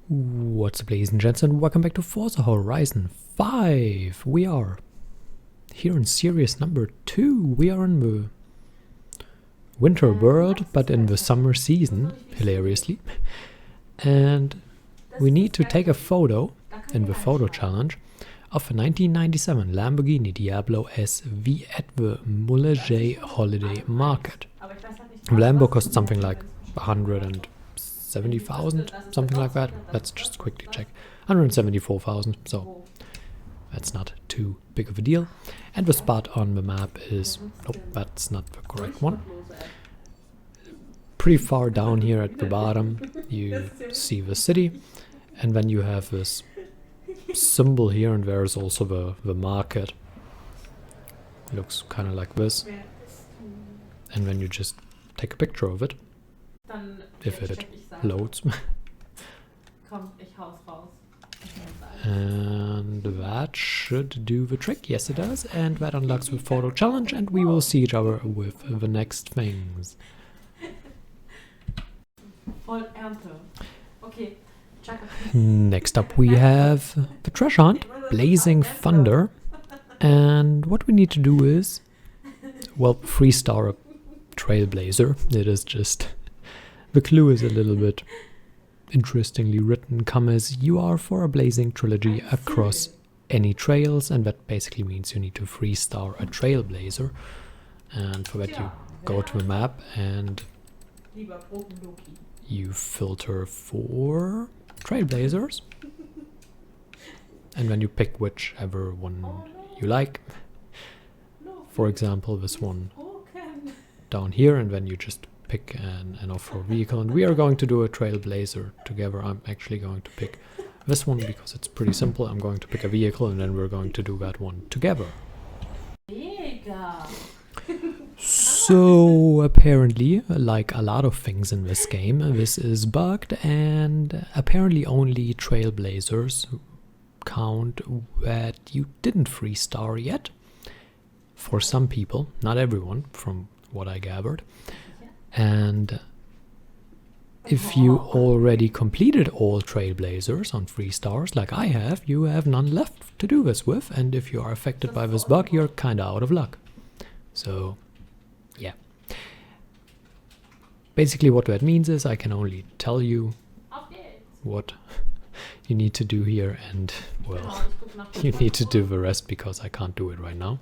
What's up, ladies and gents, and welcome back to Forza Horizon 5. We are here in series number 2. We are in the winter world, but in the summer season, hilariously. And we need to take a photo in the photo challenge of a 1997 Lamborghini Diablo SV at the Mulegé Holiday Market. The Lambo costs something like 170,000, something like that. Let's just quickly check. 174,000, so that's not too big of a deal. And the spot on the map is... nope, that's not the correct one. Pretty far down here at the bottom, you see the city. And then you have this symbol here, and there's also the market. Looks kind of like this. And then you just take a picture of it. If it loads. And that should do the trick. Yes, it does. And that unlocks the photo challenge, and we will see each other with the next things. Next up we have the treasure hunt, Blazing Thunder. And what we need to do is, well, 3-star a trailblazer. It is just... the clue is a little bit interestingly written. Come as you are for a blazing trilogy across any trails, and that basically means you need to 3-star a trailblazer. And for that you go to the map and you filter for trailblazers. And then you pick whichever one you like. For example, this one down here, and then you just pick an off-road vehicle, and we are going to do a trailblazer together. I'm actually going to pick this one because it's pretty simple. I'm going to pick a vehicle, and then we're going to do that one together. So apparently, like a lot of things in this game, this is bugged, and apparently only trailblazers count that you didn't 3-star yet. For some people, not everyone, from what I gathered. And if you already completed all trailblazers on 3 stars, like I have, you have none left to do this with, and if you are affected by this bug, you're kinda out of luck. So, yeah. Basically what that means is I can only tell you what you need to do here, and, well, you need to do the rest because I can't do it right now.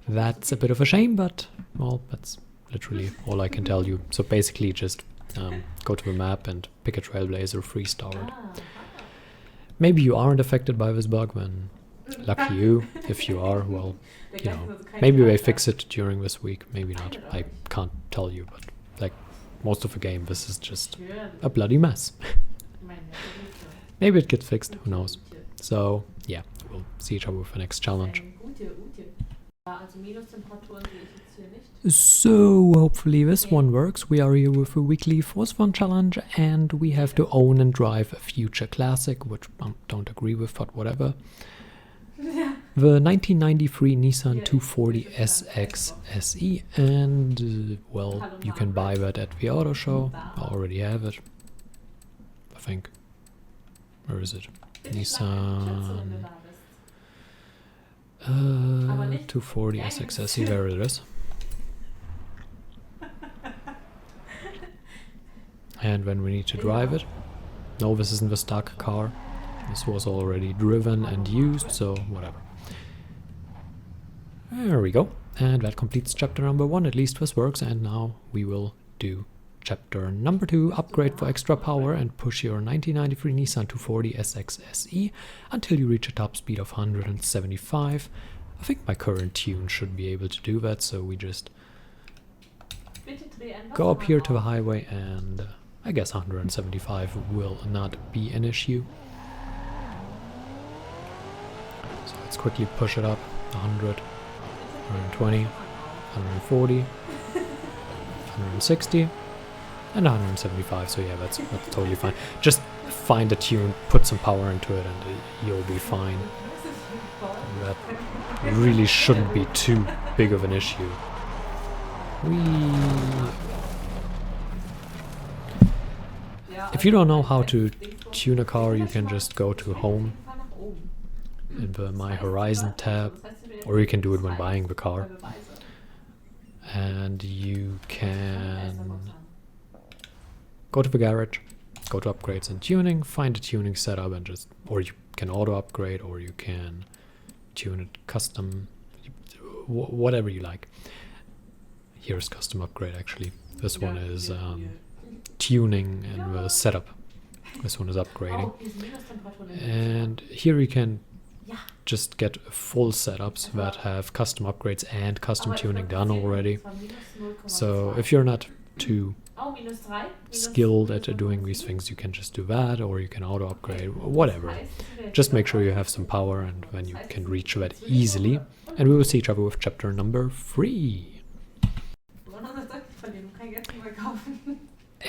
That's a bit of a shame, but, well, that's literally all I can tell you. So basically just go to the map and pick a trailblazer, 3-star it. Maybe you aren't affected by this bug, then lucky you. If you are, well, you know, maybe they fix it during this week, maybe not. I can't tell you, but like most of the game, this is just a bloody mess. Maybe it gets fixed, who knows. So yeah, we'll see each other with the next challenge. So hopefully this one works. We are here with a weekly Forzathon challenge, and we have to own and drive a future classic, which I don't agree with, but whatever. The 1993 Nissan 240 SX SE, and well, you can buy that at the auto show. I already have it, I think. Where is it? Nissan 240 SX SE, there it is. And when we need to drive it, no, this isn't the stock car. This was already driven and used, so whatever. There we go. And that completes chapter number 1. At least this works. And now we will do chapter number 2. Upgrade for extra power and push your 1993 Nissan 240 SX SE until you reach a top speed of 175. I think my current tune should be able to do that, so we just go up here to the highway, and I guess 175 will not be an issue. So let's quickly push it up. 100, 120, 140, 160, and 175. So yeah, that's totally fine. Just find a tune, put some power into it, and you'll be fine. That really shouldn't be too big of an issue. If you don't know how to tune a car, you can just go to Home in the My Horizon tab, or you can do it when buying the car. And you can go to the garage, go to upgrades and tuning, find a tuning setup and just, or you can auto upgrade, or you can tune it custom, whatever you like. Here's custom upgrade actually. This one is tuning and the setup. This one is upgrading. And here you can just get full setups that have custom upgrades and custom tuning done already. So if you're not too skilled at doing these things, you can just do that, or you can auto upgrade, whatever. Just make sure you have some power, and then you can reach that easily. And we will see each other with chapter number 3.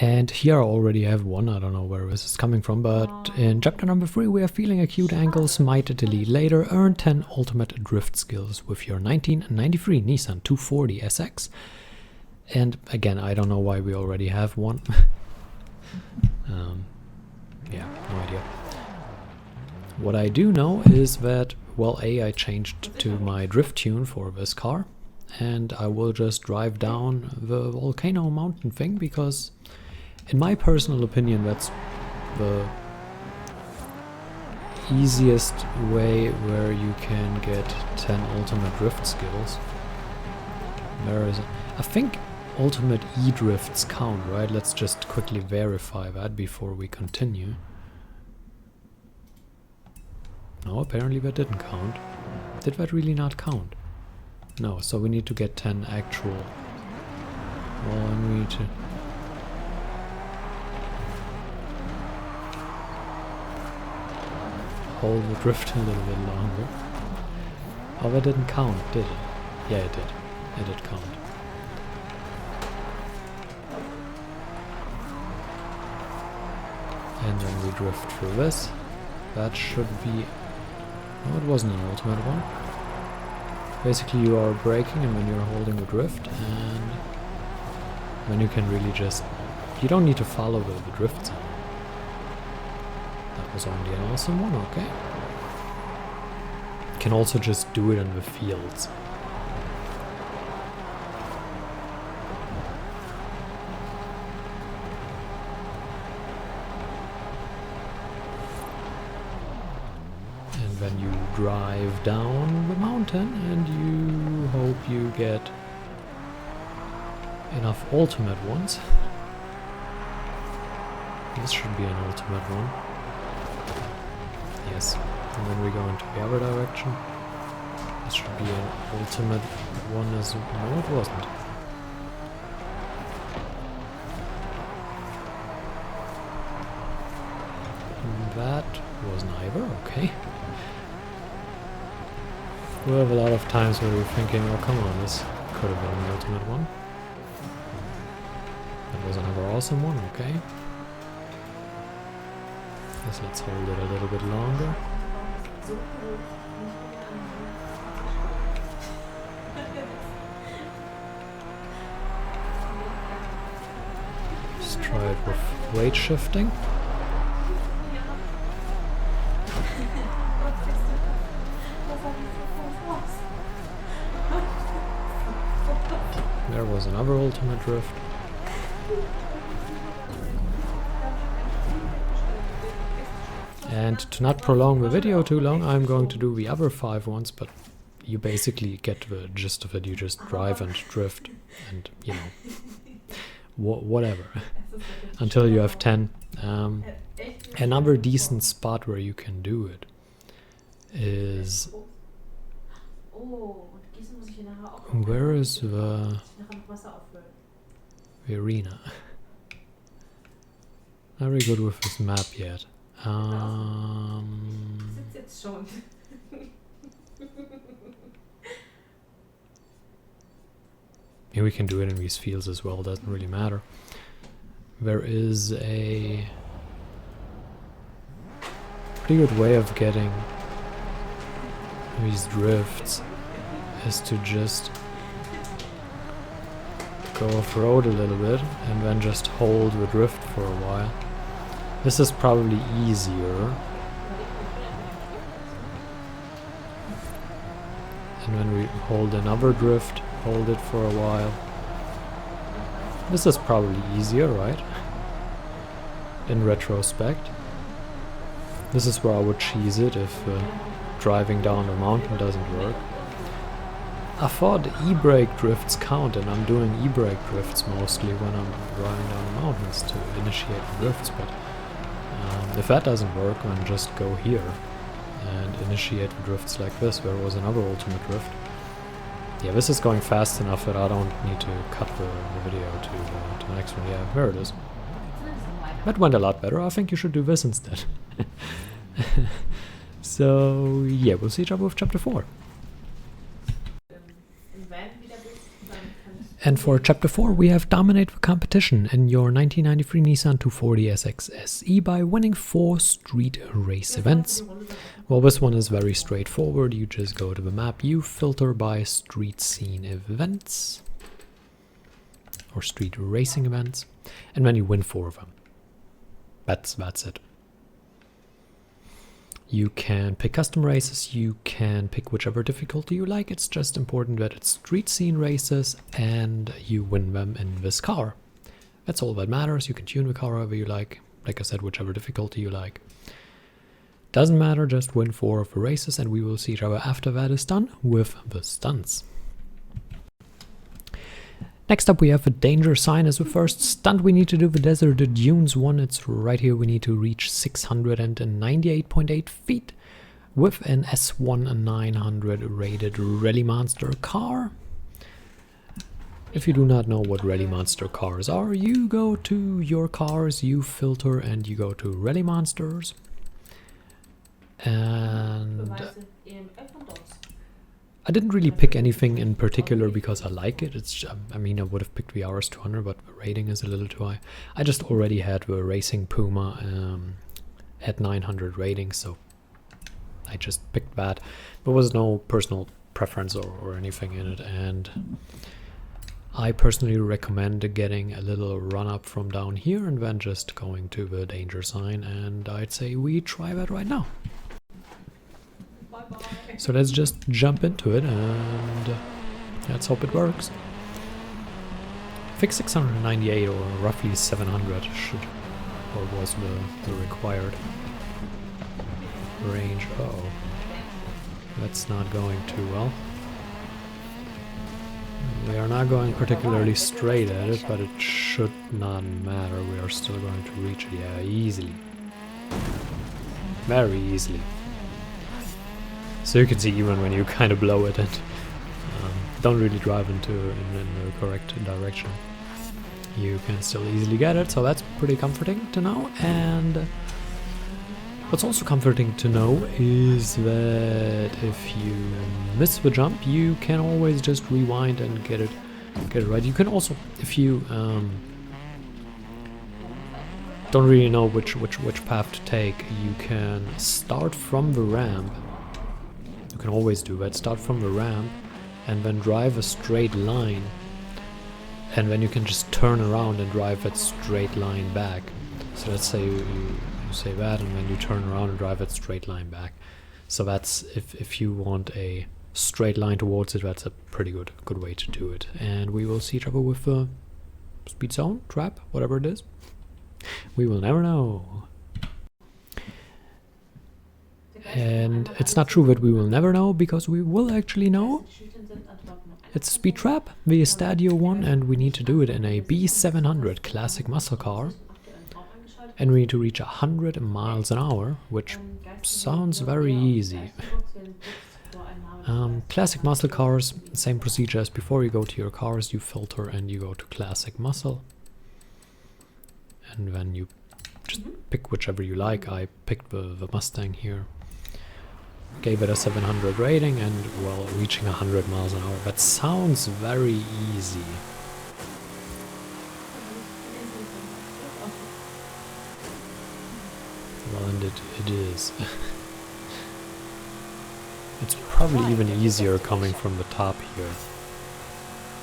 And here I already have one, I don't know where this is coming from, but in chapter number 3 we are feeling acute angles, might delete later, earn 10 ultimate drift skills with your 1993 Nissan 240 SX. And again, I don't know why we already have one. Yeah, no idea. What I do know is that, well, I changed to my drift tune for this car, and I will just drive down the volcano mountain thing, because in my personal opinion that's the easiest way where you can get 10 ultimate drift skills. There is, I think ultimate E-drifts count, right? Let's just quickly verify that before we continue. No, apparently that didn't count. Did that really not count? No, so we need to get 10 actual. Well, and we need to hold the drift a little bit longer. Oh, that didn't count, did it? Yeah, it did. It did count. And then we drift through this. That should be... No, it wasn't an ultimate one. Basically you are braking and then you're holding the drift, and then you can really just... You don't need to follow the drift zone. That was only an awesome one, okay. You can also just do it in the fields. Then you drive down the mountain and you hope you get enough ultimate ones. This should be an ultimate one. Yes. And then we go into the other direction. This should be an ultimate one as well. No, it wasn't. That was neither, okay. We have a lot of times where we're thinking, oh come on, this could have been an ultimate one. That was another awesome one, okay. Guess let's hold it a little bit longer. Let's try it with weight shifting. There was another ultimate drift. And to not prolong the video too long, I'm going to do the other 5 ones, but you basically get the gist of it. You just drive and drift and, you know, whatever, until you have 10. Another decent spot where you can do it is... Where is the arena? Not very good with this map yet. Maybe we can do it in these fields as well, doesn't really matter. There is a pretty good way of getting these drifts, is to just go off-road a little bit and then just hold the drift for a while. This is probably easier. And when we hold another drift, hold it for a while. This is probably easier, right? In retrospect. This is where I would cheese it if driving down a mountain doesn't work. I thought e-brake drifts count, and I'm doing e-brake drifts mostly when I'm driving down mountains to initiate drifts, but if that doesn't work, then just go here and initiate drifts like this. There was another ultimate drift. Yeah, this is going fast enough that I don't need to cut the video to the next one. Yeah, there it is. That went a lot better. I think you should do this instead. So, yeah, we'll see each other with chapter 4. And for chapter 4, we have dominate the competition in your 1993 Nissan 240 SX SE by winning 4 street race events. Well, this one is very straightforward. You just go to the map, you filter by street scene events or street racing events, and then you win 4 of them. That's it. You can pick custom races, you can pick whichever difficulty you like. It's just important that it's street scene races and you win them in this car. That's all that matters. You can tune the car however you like I said, whichever difficulty you like. Doesn't matter, just win 4 of the races, and we will see each other after that is done with the stunts. Next up we have the danger sign as the first stunt. We need to do the Desert Dunes one. It's right here. We need to reach 698.8 feet with an S1 900 rated Rally Monster car. If you do not know what Rally Monster cars are, you go to your cars, you filter, and you go to Rally Monsters. And I didn't really pick anything in particular because I like it. It's, I mean, I would have picked the RS200, but the rating is a little too high. I just already had the Racing Puma at 900 rating, so I just picked that. There was no personal preference or anything in it, and I personally recommend getting a little run up from down here and then just going to the danger sign, and I'd say we try that right now. So let's just jump into it and let's hope it works. I think 698 or roughly 700 should, or was the required range. Uh-oh. That's not going too well. We are not going particularly straight at it, but it should not matter. We are still going to reach it, yeah, easily. Very easily. So you can see even when you kind of blow it and don't really drive in the correct direction, you can still easily get it, so that's pretty comforting to know. And what's also comforting to know is that if you miss the jump, you can always just rewind and get it right. You can also, if you don't really know which path to take, you can start from the ramp. You can always do that. Start from the ramp and then drive a straight line, and then you can just turn around and drive that straight line back. So let's say you say that, and then you turn around and drive that straight line back. So that's, if you want a straight line towards it, that's a pretty good way to do it. And we will see each other with the speed zone, trap, whatever it is. We will never know. And it's not true that we will never know, because we will actually know. It's a speed trap, the Estadio one, and we need to do it in a B700 classic muscle car. And we need to reach 100 miles an hour, which sounds very easy. Classic muscle cars, same procedure as before. You go to your cars, you filter, and you go to classic muscle. And then you just pick whichever you like. I picked the Mustang here. Gave it a 700 rating, and well, reaching 100 miles an hour. That sounds very easy. Well, and it is. It's probably even easier coming from the top here.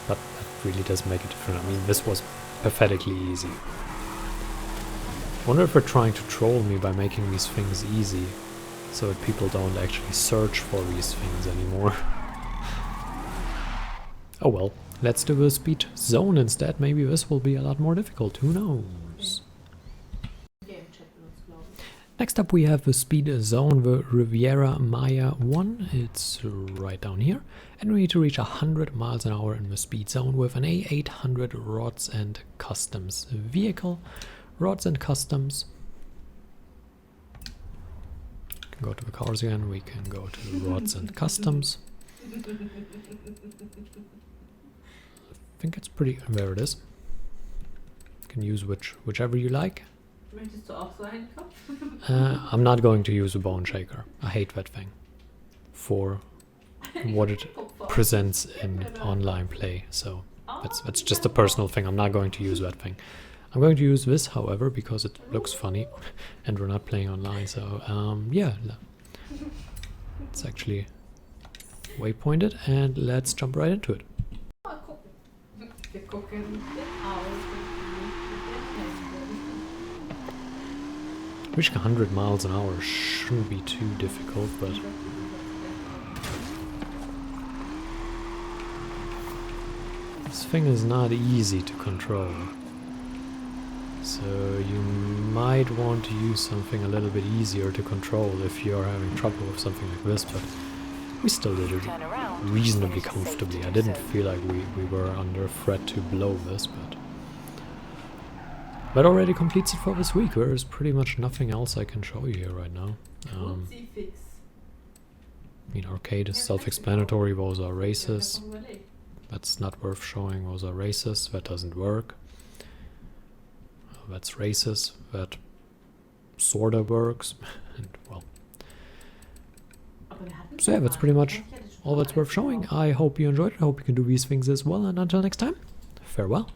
But that really does make a difference. I mean, this was pathetically easy. I wonder if they're trying to troll me by making these things easy, so that people don't actually search for these things anymore. Oh well, let's do the speed zone instead. Maybe this will be a lot more difficult, who knows? Next up we have the speed zone, the Riviera Maya 1. It's right down here. And we need to reach 100 miles an hour in the speed zone with an A800 rods and customs vehicle. Rods and customs. We can go to the cars again. We can go to the rods and customs. I think it's pretty... There it is. You can use whichever you like. I'm not going to use a bone shaker. I hate that thing for what it presents in online play. So that's just a personal thing. I'm not going to use that thing. I'm going to use this, however, because it looks funny and we're not playing online. So yeah, it's actually waypointed, and let's jump right into it. Reaching 100 miles an hour shouldn't be too difficult, but this thing is not easy to control. So you might want to use something a little bit easier to control if you're having trouble with something like this, but we still did it reasonably comfortably. I didn't feel like we were under threat to blow this, but that already completes it for this week. There is pretty much nothing else I can show you here right now. I mean, arcade is self-explanatory. Those are races. That's not worth showing. Those are races. That doesn't work. That's races. That sorta works. And well, so yeah, that's pretty much all that's worth showing. I hope you enjoyed it. I hope you can do these things as well. And until next time, farewell.